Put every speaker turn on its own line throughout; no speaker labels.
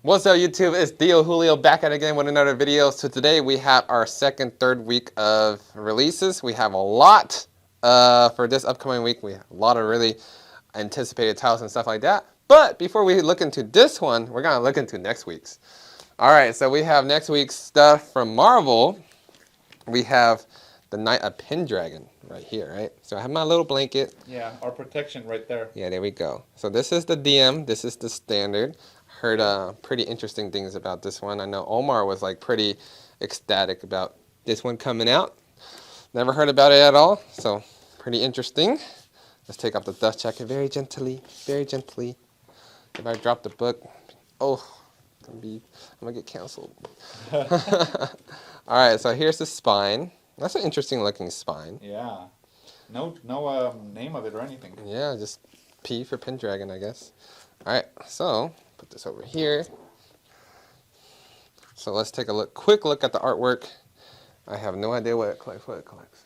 What's up, YouTube? It's Dio Julio back at again with another video. So today we have our third week of releases. We have a lot for this upcoming week. We have a lot of really anticipated titles and stuff like that. But before we look into this one, we're gonna look into next week's. All right, so we have next week's stuff from Marvel. We have the Knight of Pendragon right here, right? So I have my little blanket.
Yeah, our protection right there.
Yeah, there we go. So this is the DM. This is the standard. Heard pretty interesting things about this one. I know Omar was like pretty ecstatic about this one coming out. Never heard about it at all, so pretty interesting. Let's take off the dust jacket very gently, very gently. If I drop the book, oh, I'm gonna get canceled. All right, so here's the spine. That's an interesting looking spine.
Yeah. No name of it or anything.
Yeah, just P for Pendragon, I guess. All right, so put this over here. So let's take a quick look at the artwork. I have no idea what it collects.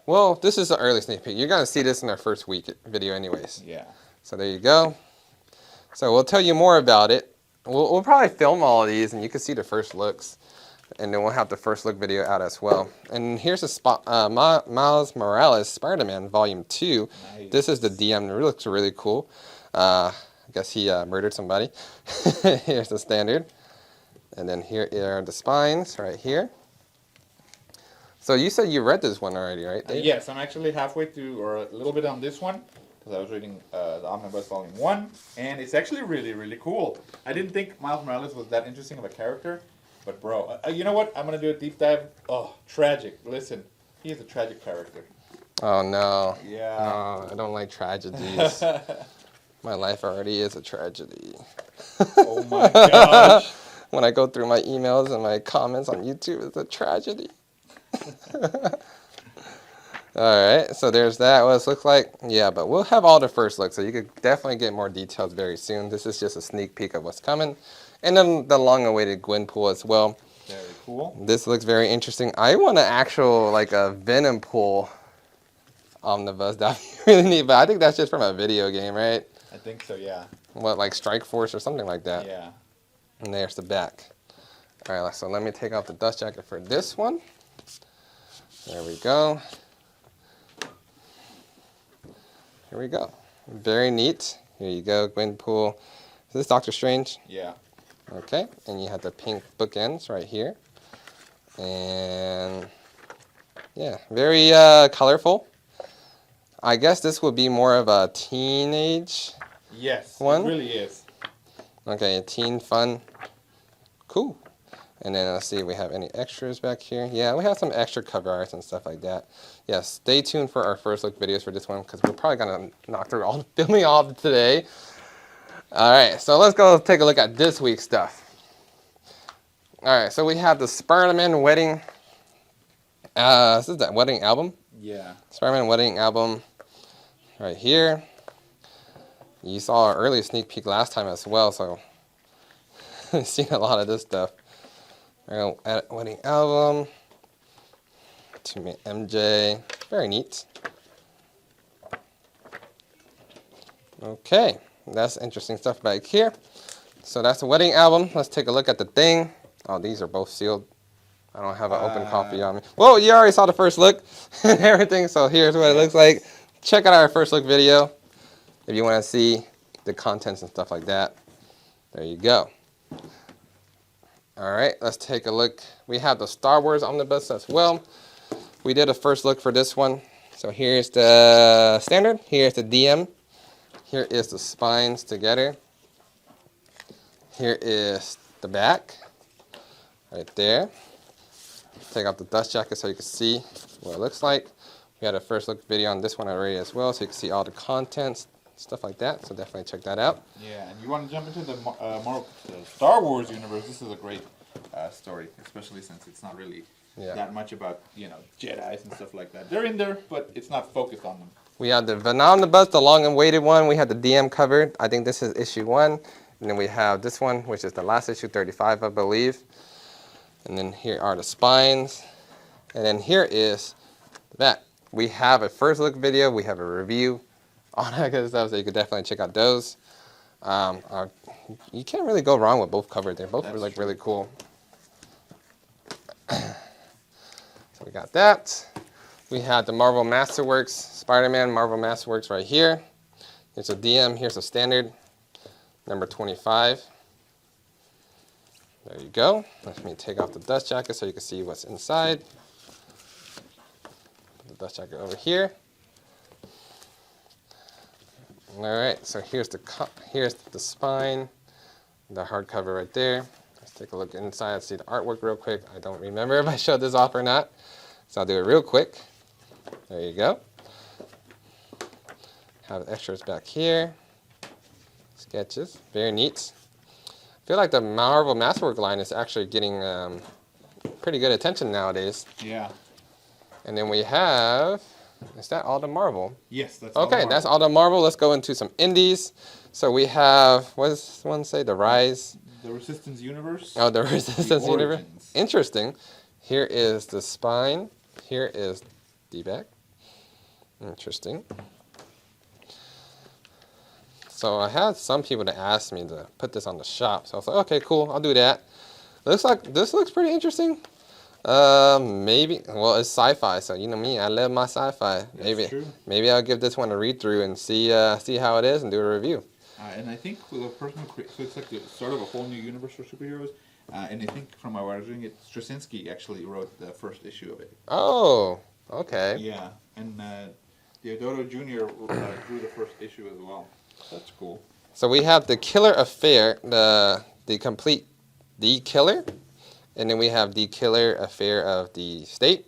Well, this is an early sneak peek. You're gonna see this in our first week video anyways.
Yeah.
So there you go. So we'll tell you more about it. We'll probably film all of these and you can see the first looks. And then we'll have the first look video out as well. And here's a Miles Morales Spider-Man Volume 2. Nice. This is the DM. It looks really cool. I guess he murdered somebody. Here's the standard. And then here are the spines right here. So you said you read this one already, right, Dave?
Yes, I'm actually halfway through, or a little bit on this one, because I was reading the Omnibus Volume 1, and it's actually really, really cool. I didn't think Miles Morales was that interesting of a character, but bro, you know what? I'm going to do a deep dive. Oh, tragic. Listen, he is a tragic character.
Oh, no.
Yeah.
No, I don't like tragedies. My life already is a tragedy.
Oh my gosh.
When I go through my emails and my comments on YouTube, it's a tragedy. Alright, so there's that, what it looks like. Yeah, but we'll have all the first looks, so you could definitely get more details very soon. This is just a sneak peek of what's coming. And then the long-awaited Gwenpool as well.
Very cool.
This looks very interesting. I want an actual, like a Venom Pool omnibus. That'd be really neat, but I think that's just from a video game, right?
I think so, yeah.
What, like Strike Force or something like that?
Yeah.
And there's the back. All right, so let me take off the dust jacket for this one. There we go. Here we go. Very neat. Here you go, Gwenpool. Is this Doctor Strange?
Yeah.
Okay, and you have the pink bookends right here. And yeah, very colorful. I guess this would be more of a teenage one.
It really is.
Okay, teen fun. Cool. And then let's see if we have any extras back here. Yeah, we have some extra cover arts and stuff like that. Yeah, stay tuned for our first look videos for this one because we're probably going to knock through all the filming off today. All right, so let's go take a look at this week's stuff. All right, so we have the Spider-Man Wedding. This is that wedding album.
Yeah.
Spider-Man Wedding album right here. You saw our early sneak peek last time as well, so I've seen a lot of this stuff. Wedding album. To MJ. Very neat. Okay. That's interesting stuff back here. So that's the wedding album. Let's take a look at the thing. Oh, these are both sealed. I don't have an open copy on me. Well, you already saw the first look and everything, so here's what it looks like. Check out our first look video if you want to see the contents and stuff like that. There you go. All right, let's take a look. We have the Star Wars Omnibus as well. We did a first look for this one. So here's the standard. Here's the DM. Here is the spines together. Here is the back, right there. Take out the dust jacket so you can see what it looks like. We had a first look video on this one already as well, so you can see all the contents, stuff like that. So definitely check that out.
Yeah, and you want to jump into the Star Wars universe, this is a great story, especially since it's not really that much about, you know, Jedis and stuff like that. They're in there, but it's not focused on them.
We have the Venomnibus, the long and awaited one. We have the DM covered. I think this is issue 1. And then we have this one, which is the last issue, 35, I believe. And then here are the spines. And then here is the back. We have a first look video. We have a review, all that good stuff. So you could definitely check out those. You can't really go wrong with both covers. They're both like
true.
really cool. So we got that. We have the Marvel Masterworks, Spider-Man Marvel Masterworks right here. Here's a DM, here's a standard, number 25. There you go. Let me take off the dust jacket so you can see what's inside. Put the dust jacket over here. All right, so here's the spine, the hardcover right there. Let's take a look inside and see the artwork real quick. I don't remember if I showed this off or not, so I'll do it real quick. There you go. Have the extras back here. Sketches, very neat. I feel like the Marvel Masterwork line is actually getting pretty good attention nowadays.
Yeah.
And then we have, is that all the Marvel?
Yes, that's all the
Okay,
Marvel.
that's all the Marvel. Let's go into some indies. So we have, what does this one say? The Rise?
The Resistance Universe.
Oh, the Resistance Universe.
Origins.
Interesting. Here is the spine. Here is the back. Interesting. So I had some people that asked me to put this on the shop. So I was like, okay, cool, I'll do that. Looks like this looks pretty interesting. Maybe, well, it's sci-fi, so you know me, I love my sci-fi. Maybe I'll give this one a read through and see how it is and do a review.
And I think the person who so it's like the start of a whole new universe for superheroes. And I think from my reading it, Straczynski actually wrote the first issue of it.
Oh, okay.
Yeah, and Deodato Jr. drew the first issue as well. That's cool.
So we have the Killer Affair, the complete The Killer, and then we have the Killer Affair of the State.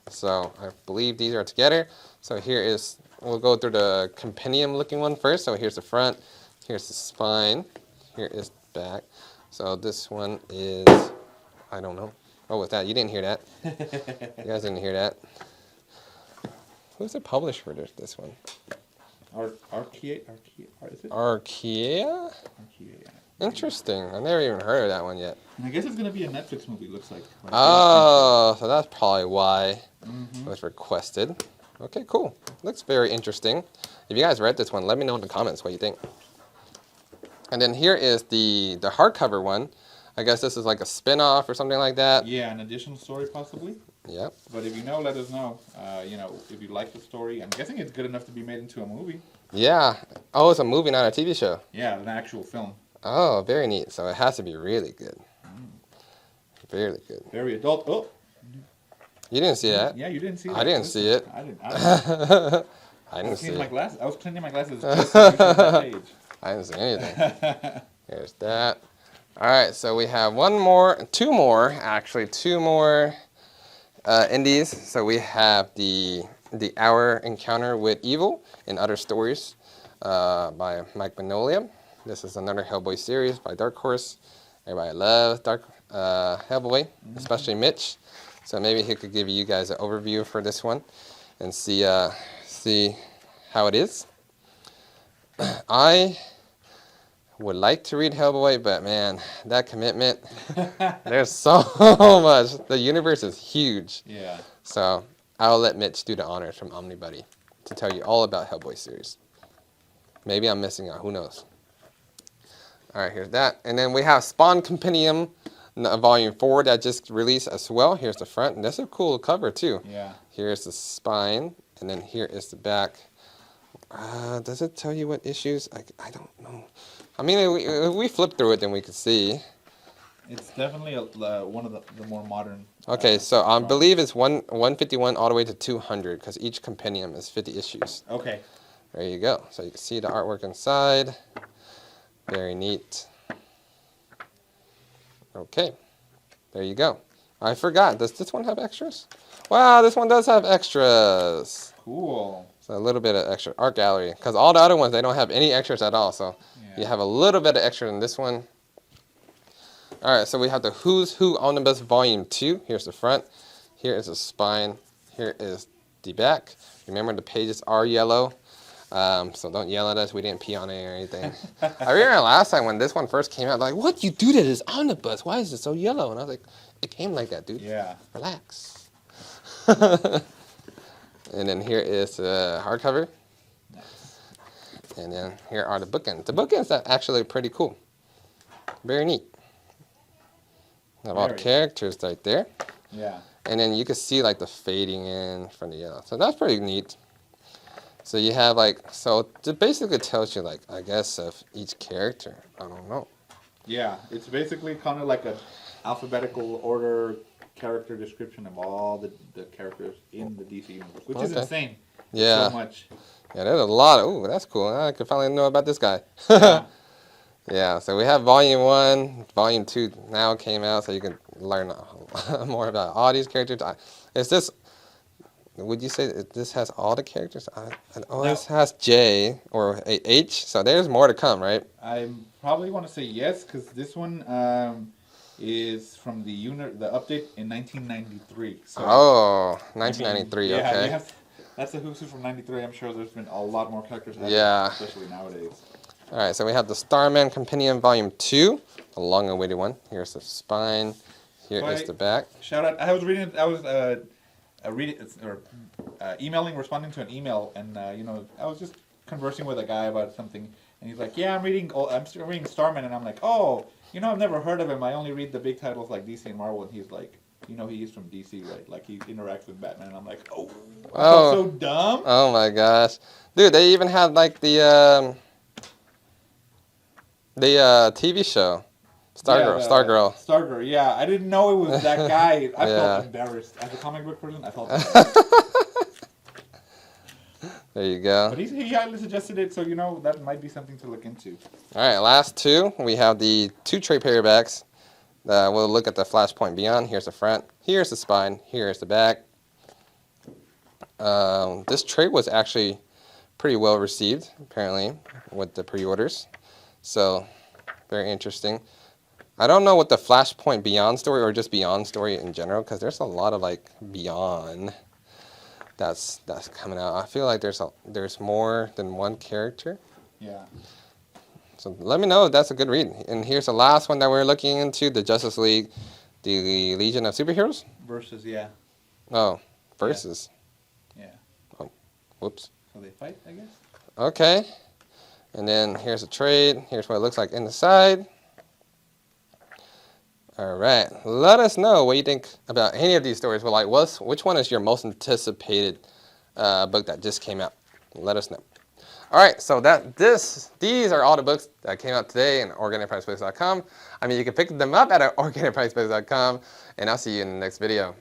So I believe these are together. So here is, we'll go through the compendium looking one first. So here's the front, here's the spine, here is the back. So this one is, I don't know. Oh, with that, you didn't hear that. You guys didn't hear that. Who's the publisher for this one?
Archaea, is it?
Archaea?
Archaea.
Interesting. I've never even heard of that one yet.
And I guess it's going to be a Netflix movie, looks like.
Oh, so that's probably why it was requested. Okay, cool. Looks very interesting. If you guys read this one, let me know in the comments what you think. And then here is the hardcover one. I guess this is like a spin-off or something like that.
Yeah, an additional story possibly.
Yep.
But if you know, let us know. You know, if you like the story. I'm guessing it's good enough to be made into a movie.
Yeah. Oh, it's a movie, not a TV show.
Yeah, an actual film.
Oh, very neat. So it has to be really good. Very good.
Very adult. Oh.
You didn't see that?
Yeah, you didn't see that.
I didn't see it.
I didn't.
I didn't see it.
I was cleaning my glasses just to that page.
I didn't see anything. There's that. All right, so we have two more indies. So we have the Our Encounter with Evil and Other Stories by Mike Mignola. This is another Hellboy series by Dark Horse. Everybody loves Hellboy, especially Mitch. So maybe he could give you guys an overview for this one and see how it is. I would like to read Hellboy, but man, that commitment, there's so much. The universe is huge.
Yeah.
So I'll let Mitch do the honors from Omnibuddy to tell you all about Hellboy series. Maybe I'm missing out, who knows. All right, here's that. And then we have Spawn Compendium Volume 4 that just released as well. Here's the front, and that's a cool cover too.
Yeah.
Here's the spine, and then here is the back. Does it tell you what issues? I don't know. I mean, if we flip through it, then we could see.
It's definitely one of the more modern.
Okay, so I believe it's 151 all the way to 200 because each compendium is 50 issues.
Okay.
There you go. So you can see the artwork inside. Very neat. Okay, there you go. I forgot. Does this one have extras? Wow, this one does have extras.
Cool.
So a little bit of extra art gallery because all the other ones they don't have any extras at all. So you have a little bit of extra in this one. All right, so we have the Who's Who Omnibus Volume 2. Here's the front. Here is the spine. Here is the back. Remember the pages are yellow. So don't yell at us. We didn't pee on it or anything. I remember last time when this one first came out, like, what you do to this omnibus? Why is it so yellow? And I was like, it came like that, dude.
Yeah.
Relax. And then here is the hardcover. And then here are the bookends. The bookends are actually pretty cool. Very neat. Have all the characters right there.
Yeah.
And then you can see like the fading in from the yellow. So that's pretty neat. So you have like, so it basically tells you like, I guess, of each character. I don't know.
Yeah, it's basically kind of like an alphabetical order character description of all the characters in the DC universe, which is insane.
Yeah.
So much.
Yeah, there's a lot of, ooh, that's cool. I can finally know about this guy.
Yeah.
Yeah, so we have Volume 1. Volume 2 now came out, so you can learn more about all these characters. Is this, would you say that this has all the characters? This has J or H, so there's more to come, right?
I probably want to say yes, because this one is from the update in 1993. So,
oh, 1993,
I mean,
okay.
Yeah, that's a who's who from 93. I'm sure there's been a lot more characters added,
Yeah.
especially nowadays.
All right, so we have the Starman Compendium Volume 2, a long-awaited one. Here's the spine. Here is the back.
Shout out! I was reading. I was responding to an email, and I was just conversing with a guy about something, and he's like, "Yeah, I'm still reading Starman," and I'm like, "Oh, I've never heard of him. I only read the big titles like DC and Marvel." And he's like, he is from DC, right? Like he interacts with Batman, and I'm like, "Oh, I felt so dumb."
Oh my gosh, dude! They even had like the TV show, Stargirl.
Yeah, I didn't know it was that guy. I felt embarrassed as a comic book person. I felt embarrassed.
There you go.
But he highly suggested it, so that might be something to look into.
All right, last two. We have the 2 trade paperbacks. We'll look at the Flashpoint Beyond. Here's the front. Here's the spine. Here's the back. This trade was actually pretty well received, apparently, with the pre-orders. So, very interesting. I don't know what the Flashpoint Beyond story or just Beyond story in general, because there's a lot of like Beyond that's coming out. I feel like there's more than one character.
Yeah.
So let me know if that's a good read. And here's the last one that we're looking into, the Justice League, the Legion of Superheroes.
Versus, yeah.
Oh, versus.
Yeah.
Oh, whoops.
So they fight, I guess.
Okay. And then here's a trade. Here's what it looks like in the side. All right. Let us know what you think about any of these stories. Well, like, which one is your most anticipated book that just came out? Let us know. All right. So these are all the books that came out today in organicpricedbooks.com. I mean, you can pick them up at organicpricedbooks.com, and I'll see you in the next video.